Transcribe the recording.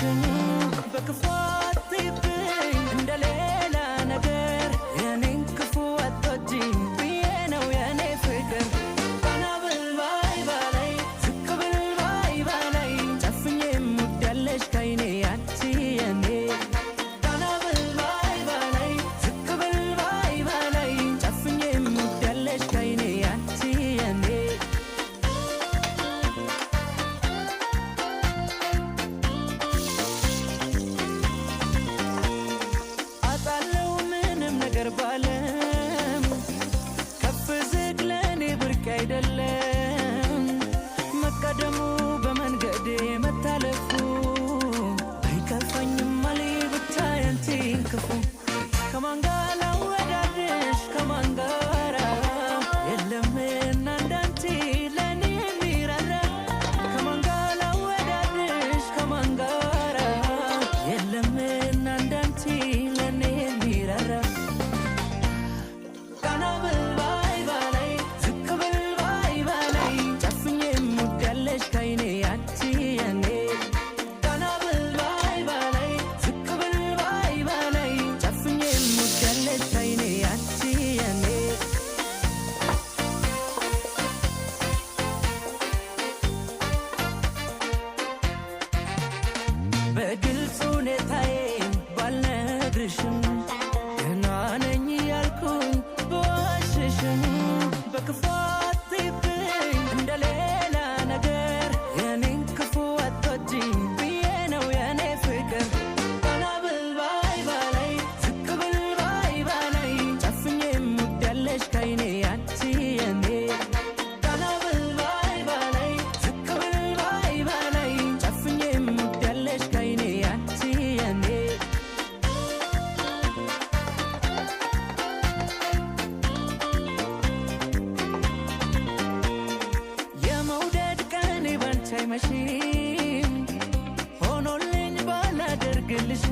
ባልነግርሽም በክፉ አትይብኝ እንደሌላ ነገር የኔን ክፉ አትወጂኝ ብዬ ነው የኔ ፍቅር ቀና ብል ባይ ባላይ ዝቅ ብል ባይ ባላይ ጨፍኜ ሙዳለሽ ከይኔ አንቺ የኔ ቀና ብል ባይ ባላይ ዝቅ ብል ባይ ባላይ ጨፍኜ ሙዳለሽ ከይኔ አንቺ የኔ ባለም ከፍ ዝቅ ለኔ ብርቅ አይደለም መቀደሙ በመንገዴ መታለፉ አይከፋኝም አለኝ ብቻ ያንቺን ክፉ ከማን ጋር ላወዳድርሽ ከማን ጋር የለምና እንዳንቺ ለኔ የሚራራ ከማን ጋር ላወዳድርሽ ከማን ጋር የለምና እንዳንቺ ለኔ የሚራራ በግልጽ ሁኔታዬን ባልነግርሽም ገና ነኝ ያልኩኝ በዋሽሽም በክፉ አትይብኝ እንደሌላ ነገር የኔን ክፉ አትወጂኝ ብዬ ነው የኔ ፍቅር ቀና ብል ባይ ባላይ ዝቅ ብል ባይ ባላይ ጨፍኜ ሙዳለሽ ከይኔ አንቺ የኔ ቀና ብል ባይ ባላይ ዝቅ ብል ባይ ባላይ ጨፍኜ ሙዳለሽ ከይኔ አንቺ የኔ የመውደድ ቀኔ ባንቺ አይመሽም ሆኖልኝ ባላደርግልሽ